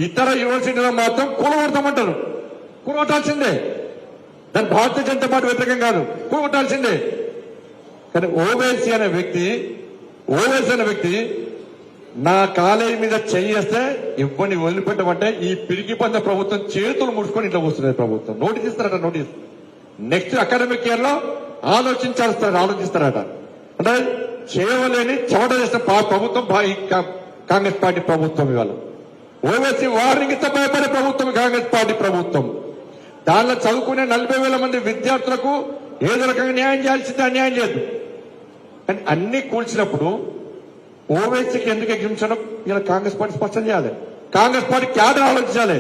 ఇతర యూనివర్సిటీలో మాత్రం కూలగొడతామంటారు. కూలగొట్టాల్సిందే. దాని భారతీయ జనతా పార్టీ వ్యతిరేకం కాదు, కూలగొట్టాల్సిందే. కానీ ఓవైసీ అనే వ్యక్తి నా కాలేజీ మీద చేయేస్తే ఇవ్వని వదిలిపెట్టమంటే ఈ పిరికి పంద ప్రభుత్వం చేతులు ముడుచుకొని ఇంట్లో వస్తున్నది. ప్రభుత్వం నోటీస్ ఇస్తారట. నోటీస్ నెక్స్ట్ అకాడమిక్ ఇయర్ లో ఆలోచిస్తారట. అంటే చేయలేని చెమట చేసిన ప్రభుత్వం కాంగ్రెస్ పార్టీ ప్రభుత్వం. ఇవాళ ఓవైసీ వార్నింగ్ ఇస్తే భయపడే ప్రభుత్వం కాంగ్రెస్ పార్టీ ప్రభుత్వం. దానిలో చదువుకునే 40,000 మంది విద్యార్థులకు ఏదో రకంగా న్యాయం చేయాల్సిందే, అన్యాయం చేయదు. కానీ అన్ని కూల్చినప్పుడు ఓవైసీకి ఎందుకు ఎగ్జించడం ఇలా కాంగ్రెస్ పార్టీ స్పష్టం చేయాలి. కాంగ్రెస్ పార్టీ క్యాడర్ ఆలోచించాలి.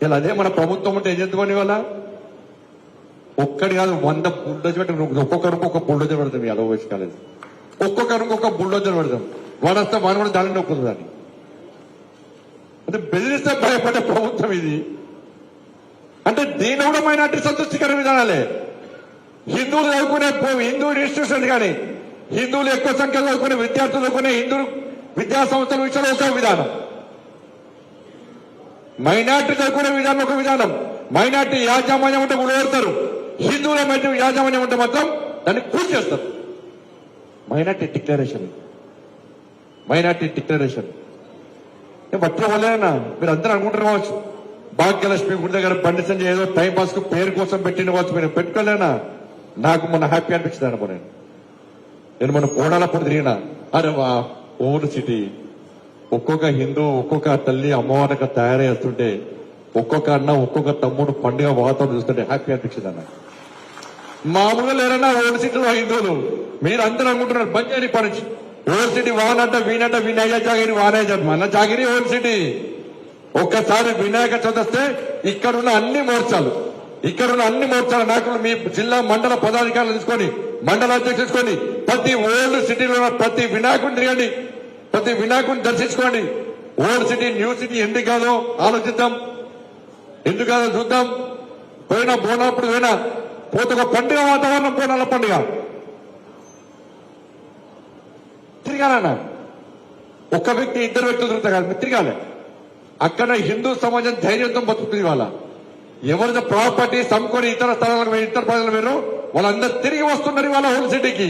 ఇలా అదే మన ప్రభుత్వం ఉంటే ఏం చేద్దామని ఇవాళ ఒక్కడి కాదు 100 బుల్డోజర్ పెట్టి ఒక్కొక్కరికి ఒక బుల్డోజర్ పెడతాం. ఇలా ఓవైసీ కాలేదు, ఒక్కొక్కరికి ఒక బుల్డోజర్ పెడతాం. వాడు వస్తే వాడు కూడా దాని నొక్కుతుంది. దాన్ని అంటే బెదిరిస్తే భయపడే ప్రభుత్వం ఇది. అంటే దీని కూడా మైనార్టీ సంతృష్టికర విధానాలే. హిందువులు చదువుకునే హిందూ ఇన్స్టిట్యూషన్ కానీ హిందువులు ఎక్కువ సంఖ్యలో చదువుకునే విద్యార్థులు చదువుకునే హిందూ విద్యా సంస్థల విషయంలో ఒక విధానం, మైనార్టీ చదువుకునే విధానం ఒక విధానం. మైనార్టీ యాజమాన్యం ఉంటే ఉడగొడతారు, హిందువుల మధ్య యాజమాన్యం ఉంటే మాత్రం దాన్ని పూర్తి చేస్తారు. మైనార్టీ డిక్లరేషన్ బట్టి వల్లేనా మీరు అందరూ అనుకుంటారు కావచ్చు. భాగ్యలక్ష్మి గుడి దగ్గర బండి సంజయ్ ఏదో టైం పాస్ కు పేరు కోసం పెట్టిన కావచ్చు. మీరు పెట్టుకోలేనా? నాకు మొన్న హ్యాపీ అనిపించింది అనుకో. నేను మొన్న కోడాలప్పుడు తిరిగినా. అరే వా ఓల్డ్ సిటీ, ఒక్కొక్క హిందూ ఒక్కొక్క తల్లి అమ్మవారిగా తయారయ్యేస్తుంటే ఒక్కొక్క అన్న ఒక్కొక్క తమ్ముడు పండుగ వాతావరణం చూస్తుంటే హ్యాపీ అనిపించింది అన్న. మామూలుగా లేరన్నా ఓల్డ్ సిటీలో హిందువులు. మీరు అందరూ అనుకుంటున్నారు బంజారీ పని ఓల్డ్ సిటీ వానంట వీనంట వినాయక జాగిరి వానే మన జాగిరి ఓల్డ్ సిటీ. ఒక్కసారి వినాయక చవితి వస్తే ఇక్కడున్న అన్ని మోర్చాల నాయకులు మీ జిల్లా మండల పదాధికారులు తీసుకొని మండల అధ్యక్షులు తీసుకొని ప్రతి ఓల్డ్ సిటీలో ప్రతి వినాయకుడిని తిరగండి, ప్రతి వినాయకుడిని దర్శించుకోండి. ఓల్డ్ సిటీ న్యూ సిటీ ఎందుకు కాదో ఆలోచిద్దాం, ఎందుకు కాదో చూద్దాం. పోయినా బోనప్పుడు పోతే ఒక పండుగ వాతావరణం, బోనాల పండుగ తిరగాలన్నా. ఒక్క వ్యక్తి ఇద్దరు వ్యక్తులు తిరుగుతా కాదు, మీరు తిరగాలి. అక్కడ హిందూ సమాజం ధైర్యంతో బతుకుతుంది. వాళ్ళ ఎవరిదో ప్రాపర్టీ సమ్ముకొని ఇతర స్థలాలకు ఇతర ప్రజలు మీరు వాళ్ళందరూ తిరిగి వస్తున్నారు. ఇవాళ హోల్ సిటీకి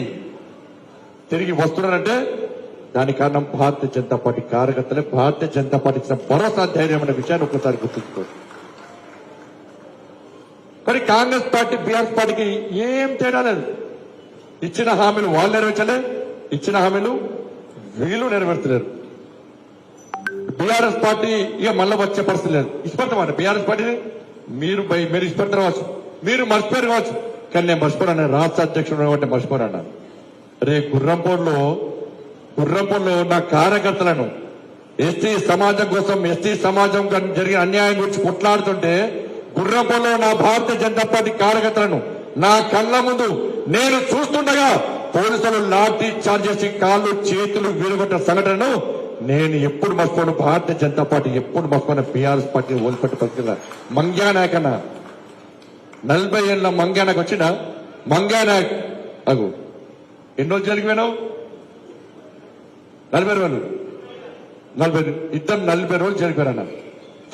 తిరిగి వస్తున్నారంటే దానికి కారణం భారతీయ జనతా పార్టీ కార్యకర్తలే. భారతీయ జనతా పార్టీ ఇచ్చిన భరోసా ధైర్యం అనే విషయాన్ని ఒక్కసారి గుర్తుంచుకోండి. కానీ కాంగ్రెస్ పార్టీ బీఆర్ఎస్ పార్టీకి ఏం తేడా లేదు. ఇచ్చిన హామీలు వాళ్ళు నెరవేర్చలే, ఇచ్చిన హామీలు వీళ్ళు నెరవేర్చలేరు. బీఆర్ఎస్ పార్టీ ఇక మళ్ళీ వచ్చే పరిస్థితి లేదు. ఇష్టపడతామండి బీఆర్ఎస్ పార్టీని. మీరు ఇష్టపడతారు కావచ్చు, మీరు మర్చిపోయారు కావచ్చు. కానీ నేను మర్చిపోరాను, రాష్ట్ర అధ్యక్షుడు కాబట్టి మర్చిపోరాను. రే గుర్రంపూర్లో నా కార్యకర్తలను ఎస్టీ సమాజం కోసం ఎస్టీ సమాజం జరిగిన అన్యాయం గురించి కొట్లాడుతుంటే గుర్రంపూర్లో నా భారతీయ జనతా పార్టీ కార్యకర్తలను నా కళ్ళ ముందు నేను చూస్తుండగా పోలీసులు లాఠీ చార్జ్ చేసి కాళ్ళు చేతులు విరగొట్టిన సంఘటనను నేను ఎప్పుడు మర్చిపోను. భారతీయ జనతా పార్టీ ఎప్పుడు మర్చిపోయిన బీఆర్ఎస్ పార్టీని వదిలిపెట్టే పరిస్థితి. మంగ్యానాయకన్నా 40 ఏళ్ళ మంగ్యానాయక్ వచ్చిన మంగ్యానాయక్ అగు ఎన్ని రోజులు జరిగిపోయినావు? 40 రోజులు. 40 రోజులు జరిగిపోయారన్న.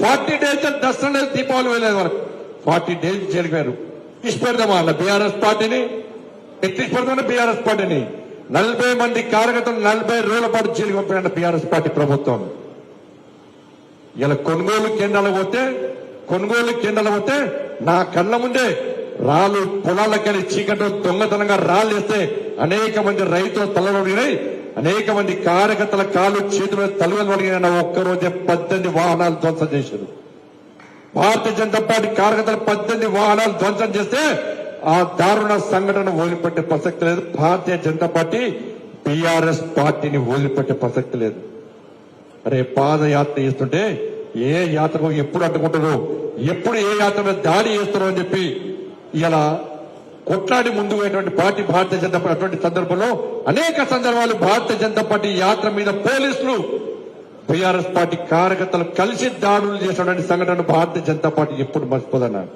40 డేస్ దసరా లేదు, దీపావళి వెళ్ళేది వరకు 40 డేస్ జరిగిపోయారు. ఇష్టపెడదామా అన్న బీఆర్ఎస్ పార్టీని? ఎత్తిష్టపెడతామన్నా బీఆర్ఎస్ పార్టీని? 40 మంది కార్యకర్తలు 40 రోజుల పాటు జైలుకి పంపిన బీఆర్ఎస్ పార్టీ ప్రభుత్వం. ఇలా కొనుగోలు కేంద్రాలకు పోతే నా కళ్ళ ముందే రాళ్ళు పొలాలకెళ్ళి చీకట్లో దొంగతనంగా రాళ్ళు వేస్తే అనేక మంది రైతుల తలలు అడిగినాయి, అనేక మంది కార్యకర్తల కాళ్ళు చేతులు తలలు అడిగిన ఒక్కరోజే 18 వాహనాలు ధ్వంసం చేశారు. భారతీయ జనతా పార్టీ కార్యకర్తలు 18 వాహనాలు ధ్వంసం చేస్తే ఆ దారుణ సంఘటన వదిలిపెట్టే ప్రసక్తి లేదు. భారతీయ జనతా పార్టీ బీఆర్ఎస్ పార్టీని వదిలిపెట్టే ప్రసక్తి లేదు. అరే పాదయాత్ర చేస్తుంటే ఏ యాత్రకు ఎప్పుడు అడ్డుకుంటారో, ఎప్పుడు ఏ యాత్ర మీద దాడి చేస్తారో అని చెప్పి ఇలా కొట్లాడి ముందుకు పోయేటువంటి పార్టీ భారతీయ జనతా పార్టీ. అటువంటి సందర్భంలో అనేక సందర్భాలు భారతీయ జనతా పార్టీ యాత్ర మీద పోలీసులు బీఆర్ఎస్ పార్టీ కార్యకర్తలు కలిసి దాడులు చేసినటువంటి సంఘటన భారతీయ జనతా పార్టీ ఎప్పుడు మర్చిపోదన్నారు.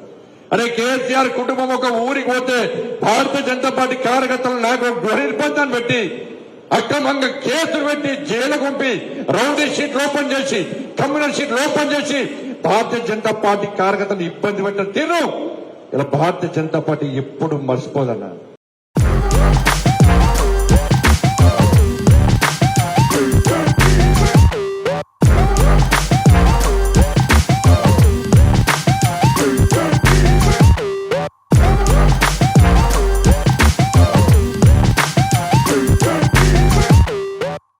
అరే కేసీఆర్ కుటుంబం ఒక ఊరికి పోతే భారతీయ జనతా పార్టీ కార్యకర్తలు నాకు గృహ నిర్బంధాన్ని పెట్టి అక్రమంగా కేసులు పెట్టి జైలు పంపి రౌడీ షీట్లు ఓపెన్ చేసి కమ్యూనల్ షీట్లు ఓపెన్ చేసి భారతీయ జనతా పార్టీ కార్యకర్తలు ఇబ్బంది పెట్టిన తీరు ఇలా భారతీయ జనతా పార్టీ ఎప్పుడు మర్చిపోదన్నారు.